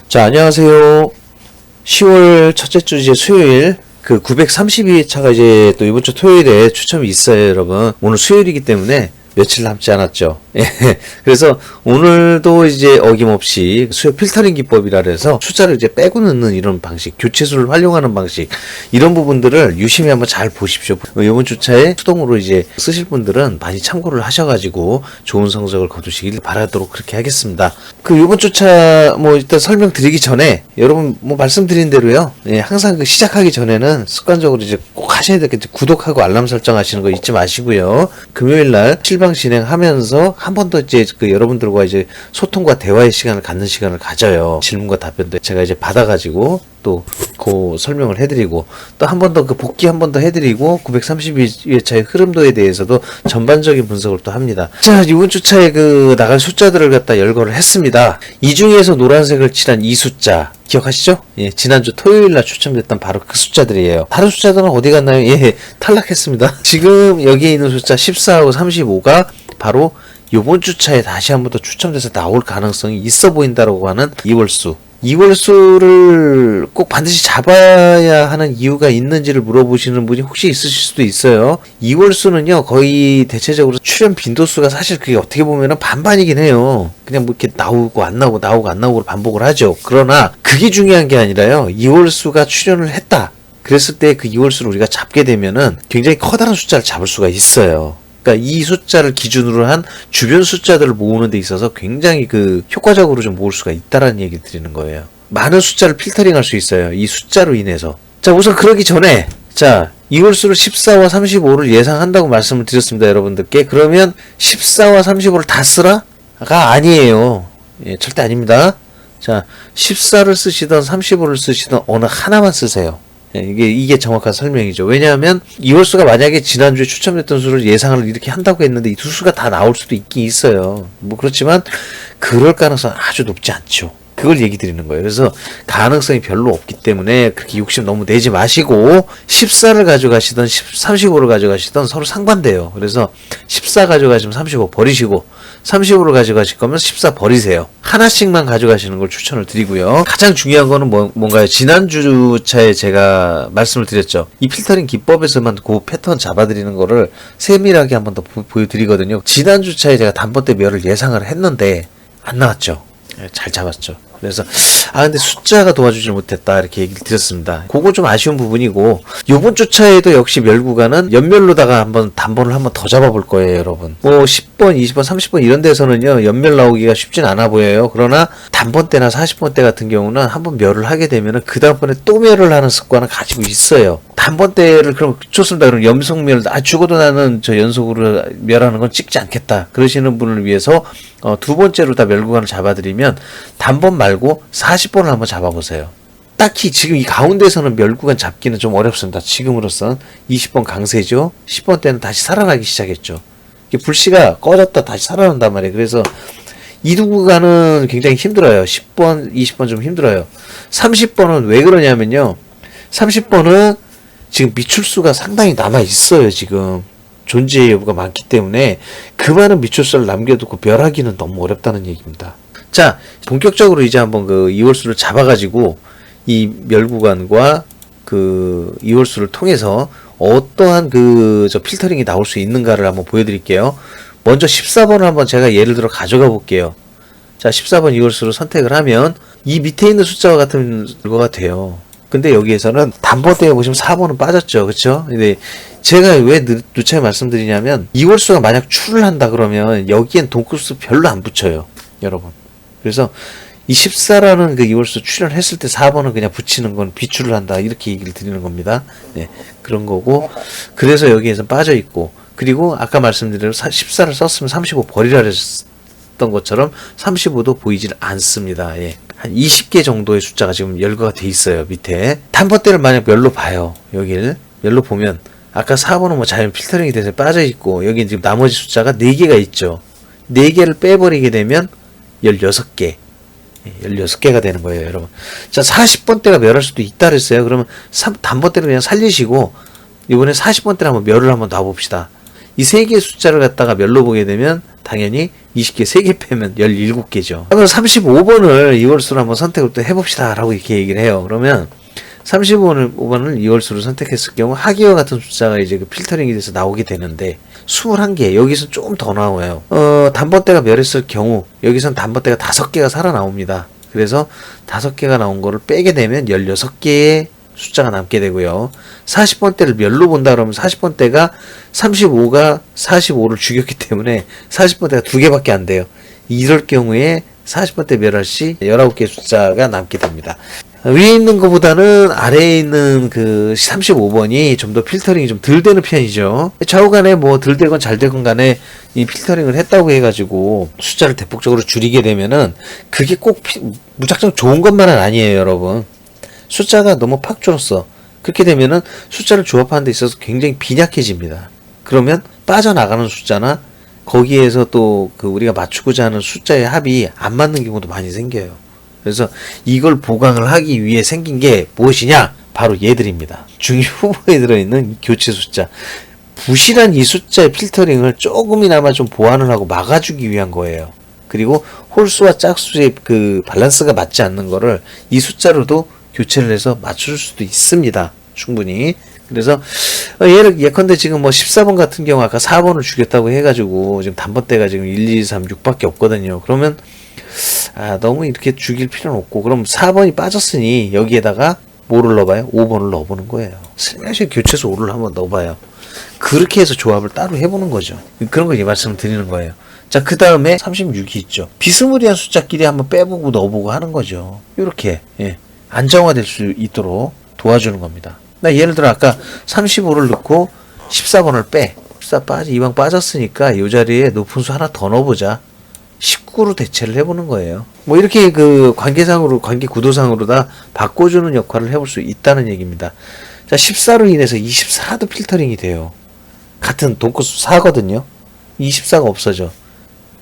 자, 안녕하세요. 10월 첫째 주 이제 수요일 그 932회차가 이제 또 이번 주 토요일에 추첨이 있어요, 여러분. 오늘 수요일이기 때문에 며칠 남지 않았죠. 예. 그래서 오늘도 이제 어김없이 수요 필터링 기법이라 해서 숫자를 이제 빼고 넣는 이런 방식, 교체수를 활용하는 방식, 이런 부분들을 유심히 한번 잘 보십시오. 이번 주차에 수동으로 이제 쓰실 분들은 많이 참고를 하셔가지고 좋은 성적을 거두시길 바라도록 그렇게 하겠습니다. 그 이번 주차 뭐 일단 설명드리기 전에 여러분 뭐 말씀드린 대로요. 예, 항상 그 시작하기 전에는 습관적으로 이제 꼭 하셔야 될 게 구독하고 알람 설정하시는 거 잊지 마시고요. 금요일 날 실방 진행하면서 한 번 더 이제 그 여러분들과 이제 소통과 대화의 시간을 갖는 시간을 가져요. 질문과 답변도 제가 이제 받아가지고 또 그 설명을 해드리고 또 한 번 더 그 복귀 한 번 더 해드리고 932회차의 흐름도에 대해서도 전반적인 분석을 또 합니다. 자, 이번 주차에 그 나갈 숫자들을 갖다 열거를 했습니다. 이 중에서 노란색을 칠한 이 숫자 기억하시죠? 예, 지난주 토요일날 추첨됐던 바로 그 숫자들이에요. 다른 숫자들은 어디 갔나요? 예, 탈락했습니다. 지금 여기에 있는 숫자 14하고 35가 바로 요번 주차에 다시 한 번 더 추첨돼서 나올 가능성이 있어 보인다라고 하는 이월수. 이월수를 꼭 반드시 잡아야 하는 이유가 있는지를 물어보시는 분이 혹시 있으실 수도 있어요. 이월수는요, 거의 대체적으로 출연 빈도수가 사실 그게 어떻게 보면은 반반이긴 해요. 그냥 뭐 이렇게 나오고 안 나오고 나오고 안 나오고 반복을 하죠. 그러나 그게 중요한 게 아니라요, 이월수가 출연을 했다. 그랬을 때 그 이월수를 우리가 잡게 되면은 굉장히 커다란 숫자를 잡을 수가 있어요. 그러니까 이 숫자를 기준으로 한 주변 숫자들을 모으는 데 있어서 굉장히 그 효과적으로 좀 모을 수가 있다라는 얘기를 드리는 거예요. 많은 숫자를 필터링할 수 있어요. 이 숫자로 인해서. 자, 우선 그러기 전에 자, 이월수를 14와 35를 예상한다고 말씀을 드렸습니다, 여러분들께. 그러면 14와 35를 다 쓰라? 가 아니에요. 예, 절대 아닙니다. 자, 14를 쓰시던 35를 쓰시던 어느 하나만 쓰세요. 이게 정확한 설명이죠. 왜냐하면 이월수가 만약에 지난주에 추첨됐던 수를 예상을 이렇게 한다고 했는데 이 두 수가 다 나올 수도 있긴 있어요. 뭐 그렇지만 그럴 가능성은 아주 높지 않죠. 그걸 얘기 드리는 거예요. 그래서 가능성이 별로 없기 때문에 그렇게 욕심 너무 내지 마시고 14를 가져가시던 35를 가져가시던 서로 상반돼요. 그래서 14 가져가시면 35 버리시고 35를 가져가실 거면 14 버리세요. 하나씩만 가져가시는 걸 추천을 드리고요. 가장 중요한 거는 뭔가요? 지난주 차에 제가 말씀을 드렸죠. 이 필터링 기법에서만 그 패턴 잡아드리는 거를 세밀하게 한 번 더 보여드리거든요. 지난주 차에 제가 단번대 멸을 예상을 했는데 안 나왔죠. 잘 잡았죠. 그래서 근데 숫자가 도와주질 못했다 이렇게 얘기를 드렸습니다. 그거 좀 아쉬운 부분이고 요번 주차에도 역시 멸 구간은 연멸로다가 한번 단번을 한번 더 잡아볼 거예요, 여러분. 뭐 10번, 20번, 30번 이런 데서는요 연멸 나오기가 쉽진 않아 보여요. 그러나 단번대나 40번대 같은 경우는 한번 멸을 하게 되면은 그 다음번에 또 멸을 하는 습관을 가지고 있어요. 단번대를 그럼 좋습니다. 그럼 연속멸 죽어도 나는 저 연속으로 멸하는 건 찍지 않겠다. 그러시는 분을 위해서 두 번째로 다 멸 구간을 잡아드리면 단번 말고 40번을 한번 잡아보세요. 딱히 지금 이 가운데서는 멸 구간 잡기는 좀 어렵습니다. 지금으로선 20번 강세죠. 10번 때는 다시 살아나기 시작했죠. 불씨가 꺼졌다 다시 살아난단 말이에요. 그래서 이 두 구간은 굉장히 힘들어요. 10번, 20번 좀 힘들어요. 30번은 왜 그러냐면요. 30번은 지금 미출수가 상당히 남아있어요. 지금 존재 여부가 많기 때문에 그 많은 미출수를 남겨두고 멸하기는 너무 어렵다는 얘기입니다. 자, 본격적으로 이제 한번 그 이월수를 잡아가지고 이 멸 구간과 그 이월수를 통해서 어떠한 저 필터링이 나올 수 있는가를 한번 보여드릴게요. 먼저 14번을 한번 제가 예를 들어 가져가 볼게요. 자, 14번 이월수를 선택을 하면 이 밑에 있는 숫자와 같은 결과가 돼요. 근데 여기에서는 단번대에 보시면 4번은 빠졌죠. 그쵸? 근데 제가 왜 누차에 말씀드리냐면 이월수가 만약 출을 한다 그러면 여기엔 동급수 별로 안 붙여요. 여러분. 그래서 이 14라는 그 이월수 출연했을 때 4번은 그냥 붙이는 건 비출을 한다. 이렇게 얘기를 드리는 겁니다. 네, 그런 거고. 그래서 여기에서 빠져 있고. 그리고 아까 말씀드린 대로 14를 썼으면 35 버리라 했던 것처럼 35도 보이질 않습니다. 예. 한 20개 정도의 숫자가 지금 열거가 돼 있어요. 밑에. 단번대를 만약 멸로 봐요. 여기를. 멸로 보면 아까 4번은 뭐 자연 필터링이 돼서 빠져 있고 여기 지금 나머지 숫자가 4개가 있죠. 4개를 빼버리게 되면 16개. 16개가 되는 거예요, 여러분. 자, 40번대가 멸할 수도 있다 그랬어요. 그러면 단번대를 그냥 살리시고 이번에 40번대를 한번 멸을 한번 놔봅시다. 이 3개의 숫자를 갖다가 멸로 보게 되면 당연히 20개 3개 빼면 17개죠. 그러면 35번을 2월수로 한번 선택을 또 해봅시다 라고 이렇게 얘기를 해요. 그러면 35번을 2월수로 선택했을 경우 하기와 같은 숫자가 이제 그 필터링이 돼서 나오게 되는데 21개, 여기서 조금 더 나와요. 단번대가 멸했을 경우 여기선 단번대가 5개가 살아나옵니다. 그래서 5개가 나온 거를 빼게 되면 16개의 숫자가 남게 되고요. 40번대를 멸로 본다 그러면 40번대가 35가 45를 죽였기 때문에 40번대가 2개밖에 안 돼요. 이럴 경우에 40번대 멸할 시 19개의 숫자가 남게 됩니다. 위에 있는 것보다는 아래에 있는 그 35번이 좀 더 필터링이 좀 덜 되는 편이죠. 좌우간에 뭐 덜 되건 잘 되건 간에 이 필터링을 했다고 해가지고 숫자를 대폭적으로 줄이게 되면은 그게 꼭 무작정 좋은 것만은 아니에요, 여러분. 숫자가 너무 팍 줄었어. 그렇게 되면은 숫자를 조합하는 데 있어서 굉장히 빈약해집니다. 그러면 빠져나가는 숫자나 거기에서 또 그 우리가 맞추고자 하는 숫자의 합이 안 맞는 경우도 많이 생겨요. 그래서 이걸 보강을 하기 위해 생긴 게 무엇이냐? 바로 얘들입니다. 중위 후보에 들어있는 교체 숫자. 부실한 이 숫자의 필터링을 조금이나마 좀 보완을 하고 막아주기 위한 거예요. 그리고 홀수와 짝수의 그 밸런스가 맞지 않는 거를 이 숫자로도 교체를 해서 맞출 수도 있습니다. 충분히. 그래서 예컨대 지금 뭐 14번 같은 경우 아까 4번을 주겠다고 해가지고 지금 단번대가 지금 1, 2, 3, 6밖에 없거든요. 그러면 너무 이렇게 죽일 필요는 없고, 그럼 4번이 빠졌으니 여기에다가 뭐를 넣어봐요? 5번을 넣어보는 거예요. 슬며시 교체수 5를 한번 넣어봐요. 그렇게 해서 조합을 따로 해보는 거죠. 그런 거 이 말씀을 드리는 거예요. 자, 그 다음에 36이 있죠. 비스무리한 숫자끼리 한번 빼보고 넣어보고 하는 거죠. 이렇게 안정화될 수 있도록 도와주는 겁니다. 나 예를 들어 아까 35를 넣고 14번을 빼. 14 빠지, 이왕 빠졌으니까 이 자리에 높은 수 하나 더 넣어보자. 19로 대체를 해보는 거예요. 뭐 이렇게 그 관계상으로, 관계 구도상으로 다 바꿔주는 역할을 해볼 수 있다는 얘기입니다. 자, 14로 인해서 24도 필터링이 돼요. 같은 돈코수 4거든요. 24가 없어져.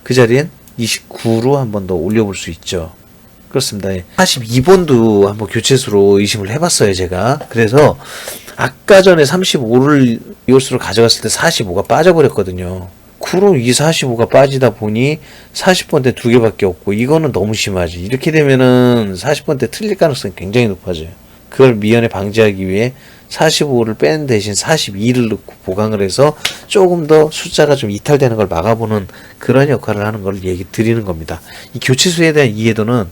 그 자리엔 29로 한번 더 올려볼 수 있죠. 그렇습니다. 42번도 한번 교체수로 의심을 해봤어요, 제가. 그래서 아까 전에 35를 이월수로 가져갔을 때 45가 빠져버렸거든요. 그럼 이 45가 빠지다 보니 40번대 2개밖에 없고, 이거는 너무 심하지. 이렇게 되면은 40번대 틀릴 가능성이 굉장히 높아져요. 그걸 미연에 방지하기 위해 45를 빼는 대신 42를 넣고 보강을 해서 조금 더 숫자가 좀 이탈되는 걸 막아보는 그런 역할을 하는 걸 얘기 드리는 겁니다. 이 교체수에 대한 이해도는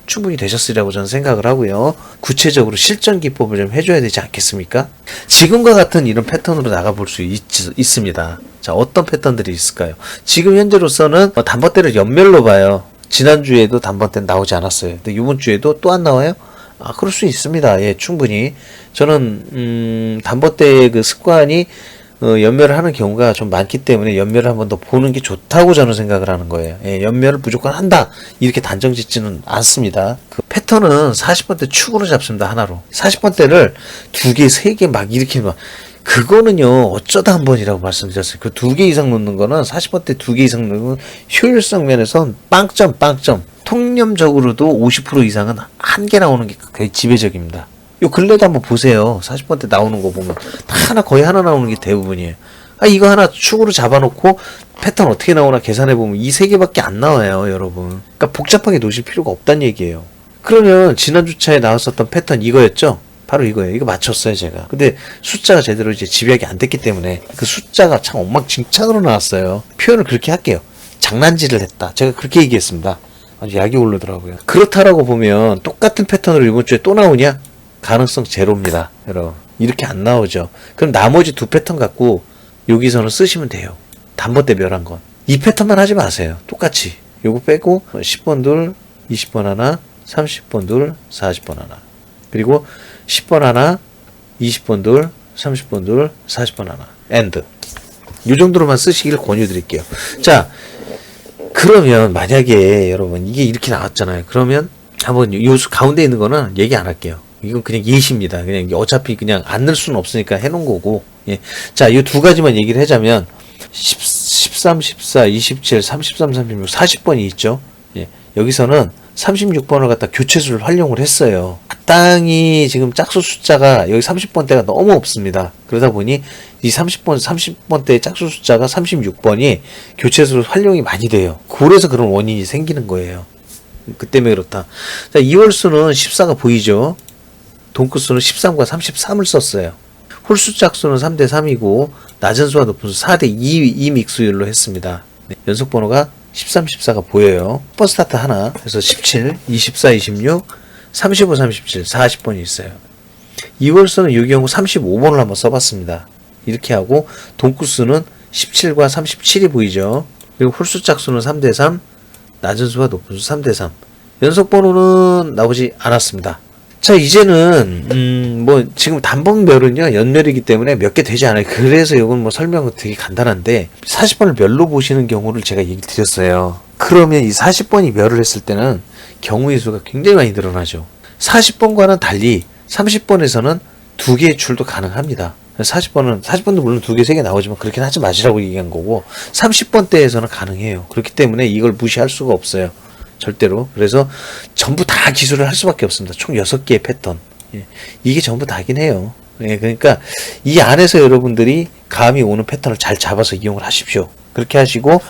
충분히 되셨으리라고 저는 생각을 하고요. 구체적으로 실전 기법을 좀 해줘야 되지 않겠습니까? 지금과 같은 이런 패턴으로 나가볼 수 있습니다. 자, 어떤 패턴들이 있을까요? 지금 현재로서는 단번대를 연멸로 봐요. 지난주에도 단번대는 나오지 않았어요. 근데 이번 주에도 또 안 나와요? 그럴 수 있습니다. 예, 충분히. 저는, 단번대의 그 습관이, 연멸을 하는 경우가 좀 많기 때문에 연멸을 한 번 더 보는 게 좋다고 저는 생각을 하는 거예요. 예, 연멸을 무조건 한다. 이렇게 단정 짓지는 않습니다. 그 패턴은 40번대 축으로 잡습니다. 하나로. 40번대를 2개, 3개 막 이렇게 막. 그거는요, 어쩌다 한 번이라고 말씀드렸어요. 그 2개 이상 넣는 거는 40번대 2개 이상 넣는 건 효율성 면에서 빵점. 통념적으로도 50% 이상은 한 개 나오는 게 거의 지배적입니다. 요 근래도 한번 보세요. 40번대 나오는 거 보면 거의 하나 나오는 게 대부분이에요. 이거 하나 축으로 잡아놓고 패턴 어떻게 나오나 계산해보면 이 3개밖에 안 나와요, 여러분. 그러니까 복잡하게 놓으실 필요가 없다는 얘기예요. 그러면 지난주차에 나왔었던 패턴 이거였죠? 바로 이거예요. 이거 맞췄어요, 제가. 근데 숫자가 제대로 이제 집약이 안 됐기 때문에 그 숫자가 참 엉망진창으로 나왔어요. 표현을 그렇게 할게요. 장난질을 했다. 제가 그렇게 얘기했습니다. 아주 약이 오르더라고요. 그렇다라고 보면 똑같은 패턴으로 이번 주에 또 나오냐? 가능성 제로입니다, 여러분. 이렇게 안 나오죠. 그럼 나머지 2 패턴 갖고 여기서는 쓰시면 돼요. 단번대 멸한 건. 이 패턴만 하지 마세요. 똑같이. 요거 빼고 10번 둘, 20번 하나, 30번 둘, 40번 하나. 그리고 10번 하나, 20번 둘, 30번 둘, 40번 하나. 엔드. 요 정도로만 쓰시길 권유드릴게요. 자, 그러면 만약에 여러분 이게 이렇게 나왔잖아요. 그러면 한번 요 가운데 있는 거는 얘기 안 할게요. 이건 그냥 예시입니다. 그냥 어차피 그냥 안 넣을 수는 없으니까 해놓은 거고. 예. 자, 요 2가지만 얘기를 하자면 13, 14, 27, 33, 36, 40번이 있죠. 예. 여기서는 36번을 갖다 교체수를 활용을 했어요. 마땅히 지금 짝수 숫자가 여기 30번대가 너무 없습니다. 그러다 보니 이 30번대의 짝수 숫자가 36번이 교체수로 활용이 많이 돼요. 그래서 그런 원인이 생기는 거예요. 그 때문에 그렇다. 자, 2월수는 14가 보이죠? 동끝수는 13과 33을 썼어요. 홀수 짝수는 3대 3이고 낮은 수와 높은 수 4대 2 믹스율로 했습니다. 네, 연속 번호가 13, 14가 보여요. 번 스타트 하나. 그래서 17, 24, 26, 35, 37, 40번이 있어요. 2월수는 이 경우 35번을 한번 써봤습니다. 이렇게 하고 동끝수는 17과 37이 보이죠. 그리고 홀수 짝수는 3대 3, 낮은 수와 높은 수 3대 3. 연속 번호는 나오지 않았습니다. 자, 이제는 뭐 지금 단번멸은요 연멸이기 때문에 몇 개 되지 않아요. 그래서 이건 뭐 설명은 되게 간단한데 40번을 멸로 보시는 경우를 제가 얘기 드렸어요. 그러면 이 40번이 멸을 했을 때는 경우의 수가 굉장히 많이 늘어나죠. 40번과는 달리 30번에서는 2개의 출도 가능합니다. 40번도 물론 2개, 3개 나오지만 그렇게 하지 마시라고 얘기한 거고 30번대에서는 가능해요. 그렇기 때문에 이걸 무시할 수가 없어요. 절대로. 그래서 전부 다 기술을 할 수밖에 없습니다. 총 6개의 패턴. 예. 이게 전부 다긴 해요. 예. 그러니까 이 안에서 여러분들이 감이 오는 패턴을 잘 잡아서 이용을 하십시오. 그렇게 하시고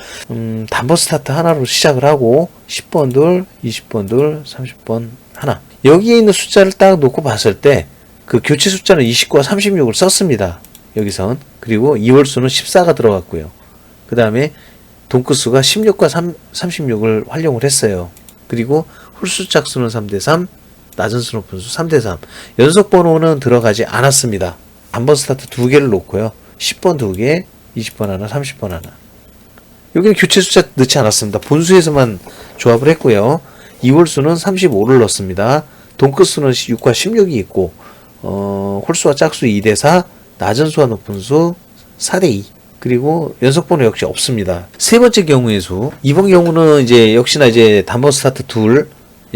단번 스타트 하나로 시작을 하고 10번 둘, 20번 둘, 30번 하나. 여기에 있는 숫자를 딱 놓고 봤을 때 그 교체 숫자는 29와 36을 썼습니다. 여기선. 그리고 2월수는 14가 들어갔고요. 그 다음에 동끝수가 16과 36을 활용을 했어요. 그리고 홀수 짝수는 3대 3, 낮은 수 높은 수 3대 3. 연속 번호는 들어가지 않았습니다. 단번 스타트 2개를 놓고요. 10번 2개, 20번 하나, 30번 하나. 여기는 교체 숫자 넣지 않았습니다. 본수에서만 조합을 했고요. 2월수는 35를 넣습니다. 동끝수는 6과 16이 있고 홀수와 짝수 2대 4, 낮은 수와 높은 수 4대 2. 그리고 연속번호 역시 없습니다. 세 번째 경우의 수. 이번 경우는 이제 역시나 이제 단번 스타트 둘,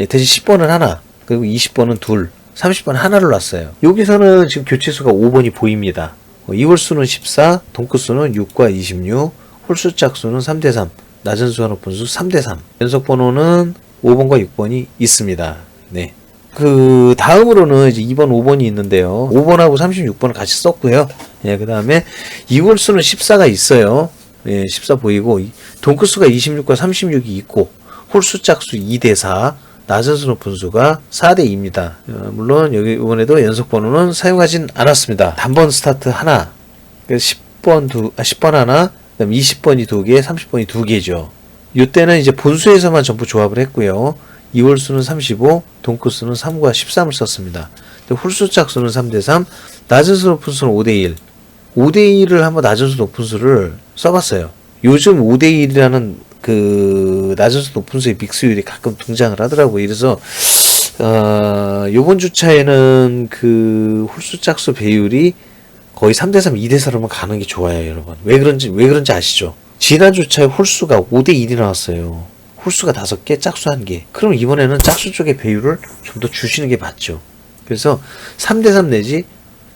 대신 10번은 하나, 그리고 20번은 둘, 30번 하나를 놨어요. 여기서는 지금 교체수가 5번이 보입니다. 2월수는 14, 동끝수는 6과 26, 홀수 짝수는 3대 3, 낮은 수와 높은 수 3대 3. 연속번호는 5번과 6번이 있습니다. 네. 그 다음으로는 이제 2번, 5번이 있는데요. 5번하고 36번을 같이 썼고요. 예, 그 다음에 2월수는 14가 있어요. 예, 14 보이고 동끝수가 26과 36이 있고 홀수 짝수 2대 4, 낮은 수 높은 수가 4대 2입니다. 물론 여기 이번에도 연속 번호는 사용하진 않았습니다. 단번 스타트 하나, 10번 하나, 그다음 20번이 2개, 30번이 2개죠. 이때는 이제 본수에서만 전부 조합을 했고요. 2월수는 35, 동끝수는 3과 13을 썼습니다. 홀수 짝수는 3대 3, 낮은 수 높은 수는 5대 1. 5대 1을 한번 낮은 수 높은 수를 써봤어요. 요즘 5대 1이라는 그 낮은 수 높은 수의 믹스율이 가끔 등장을 하더라고요. 그래서 요번 주차에는 그 홀수 짝수 배율이 거의 3대 3, 2대 4로만 가는 게 좋아요, 여러분. 왜 그런지 아시죠? 지난 주차에 홀수가 5대 1이 나왔어요. 홀수가 5개, 짝수 1개. 그럼 이번에는 짝수 쪽의 배율을 좀 더 주시는 게 맞죠. 그래서 3대 3 내지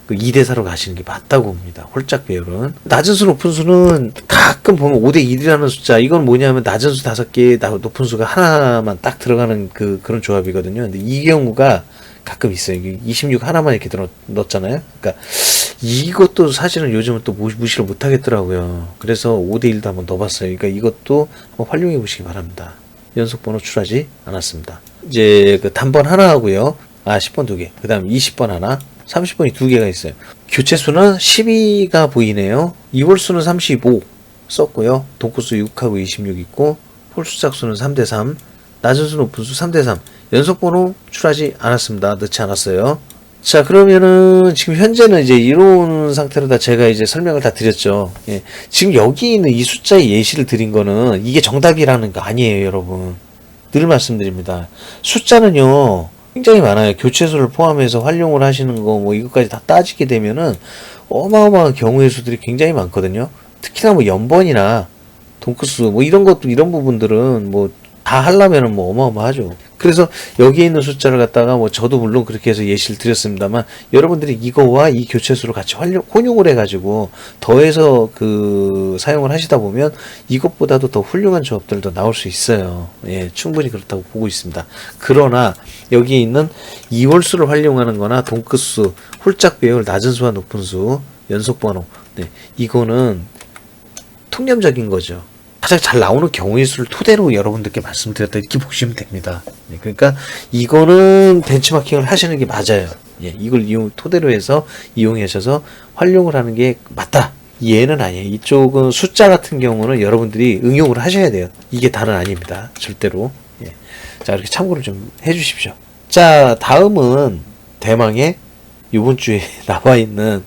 2대 4로 가시는 게 맞다고 봅니다. 홀짝 배율은. 낮은 수 높은 수는 가끔 보면 5대 1이라는 숫자. 이건 뭐냐면 낮은 수 5개, 높은 수가 하나만 딱 들어가는 그런 조합이거든요. 근데 이 경우가 가끔 있어요. 26 하나만 이렇게 넣었잖아요. 그러니까 이것도 사실은 요즘은 또 무시를 못 하겠더라고요. 그래서 5대 1도 한번 넣어봤어요. 그러니까 이것도 한번 활용해 보시기 바랍니다. 연속 번호 출하지 않았습니다. 이제 그 단번 하나 하고요. 10번 2개. 그 다음 20번 하나, 30번이 2개가 있어요. 교체수는 12가 보이네요. 2월수는 35 썼고요. 동끝수 6하고 26 있고, 홀수 짝수는 3대 3, 낮은 수 높은 수 3대 3. 연속 번호 출하지 않았습니다. 넣지 않았어요. 자, 그러면은 지금 현재는 이제 이런 상태로 다 제가 이제 설명을 다 드렸죠. 예. 지금 여기 있는 이 숫자의 예시를 드린 거는 이게 정답이라는 거 아니에요, 여러분. 늘 말씀드립니다. 숫자는요, 굉장히 많아요. 교체수를 포함해서 활용을 하시는 거, 뭐 이것까지 다 따지게 되면은 어마어마한 경우의 수들이 굉장히 많거든요. 특히나 뭐 연번이나 동크수, 뭐 이런 부분들은 뭐 다 하려면은 뭐 어마어마하죠. 그래서 여기에 있는 숫자를 갖다가 뭐 저도 물론 그렇게 해서 예시를 드렸습니다만 여러분들이 이거와 이 교체수를 같이 혼용을 해가지고 더해서 그 사용을 하시다 보면 이것보다도 더 훌륭한 조합들도 나올 수 있어요. 예, 충분히 그렇다고 보고 있습니다. 그러나 여기에 있는 이월수를 활용하는 거나 동끝수, 홀짝 배열, 낮은 수와 높은 수, 연속 번호, 네, 이거는 통념적인 거죠. 가장 잘 나오는 경우의 수를 토대로 여러분들께 말씀드렸다 이렇게 보시면 됩니다. 네, 그러니까 이거는 벤치마킹을 하시는 게 맞아요. 예, 이걸 토대로 해서 이용하셔서 활용을 하는 게 맞다. 얘는 아니에요. 이쪽은 숫자 같은 경우는 여러분들이 응용을 하셔야 돼요. 이게 다는 아닙니다. 절대로. 예. 자, 이렇게 참고를 좀 해주십시오. 자, 다음은 대망의 이번 주에 나와 있는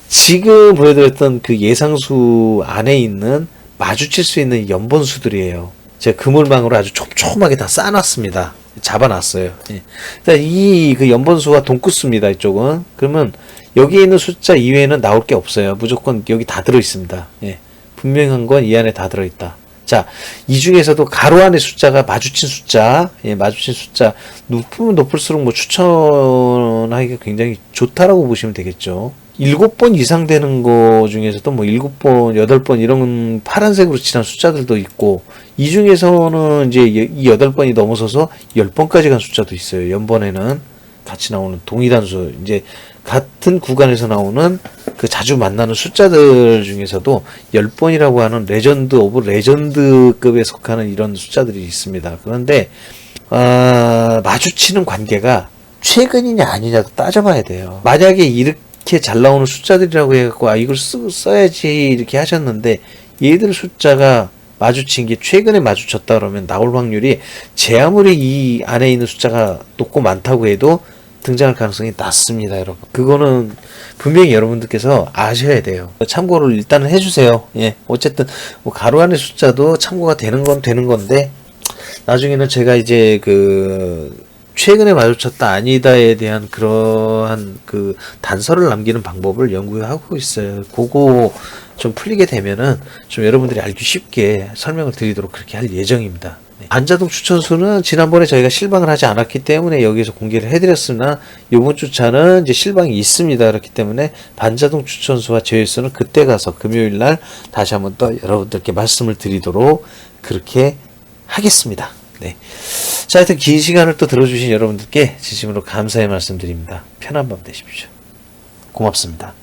지금 보여드렸던 그 예상수 안에 있는 마주칠 수 있는 연번수들이에요. 제가 그물망으로 아주 촘촘하게 다 쌓아놨습니다. 잡아놨어요. 예. 이 그 연번수와 동끝수입니다. 이쪽은. 그러면 여기에 있는 숫자 이외에는 나올 게 없어요. 무조건 여기 다 들어있습니다. 예. 분명한 건 이 안에 다 들어있다. 자, 이 중에서도 가로 안의 숫자가 마주친 숫자, 예, 마주친 숫자 높으면 높을수록 뭐 추천하기가 굉장히 좋다라고 보시면 되겠죠. 7번 이상 되는 거 중에서도 뭐 7번, 8번 이런 파란색으로 칠한 숫자들도 있고, 이 중에서는 이제 이 8번이 넘어서서 10번까지 간 숫자도 있어요. 연번에는 같이 나오는 동일한수, 이제 같은 구간에서 나오는 그 자주 만나는 숫자들 중에서도 10번이라고 하는 레전드 오브 레전드급에 속하는 이런 숫자들이 있습니다. 그런데 마주치는 관계가 최근이냐 아니냐도 따져봐야 돼요. 만약에 이렇게 잘 나오는 숫자들이라고 해갖고 이걸 써야지 이렇게 하셨는데 얘들 숫자가 마주친 게 최근에 마주쳤다 그러면 나올 확률이 제 아무리 이 안에 있는 숫자가 높고 많다고 해도 등장할 가능성이 낮습니다, 여러분. 그거는 분명히 여러분들께서 아셔야 돼요. 참고를 일단은 해주세요. 예, 어쨌든 뭐 가로 안의 숫자도 참고가 되는 건 되는 건데 나중에는 제가 이제 그 최근에 마주쳤다 아니다에 대한 그러한 그 단서를 남기는 방법을 연구하고 있어요. 그거 좀 풀리게 되면은 좀 여러분들이 알기 쉽게 설명을 드리도록 그렇게 할 예정입니다. 반자동 추천수는 지난번에 저희가 실방을 하지 않았기 때문에 여기서 공개를 해드렸으나 이번 주차는 이제 실방이 있습니다. 그렇기 때문에 반자동 추천수와 제외수는 그때 가서 금요일날 다시 한번 또 여러분들께 말씀을 드리도록 그렇게 하겠습니다. 네. 자, 하여튼 긴 시간을 또 들어주신 여러분들께 진심으로 감사의 말씀드립니다. 편한 밤 되십시오. 고맙습니다.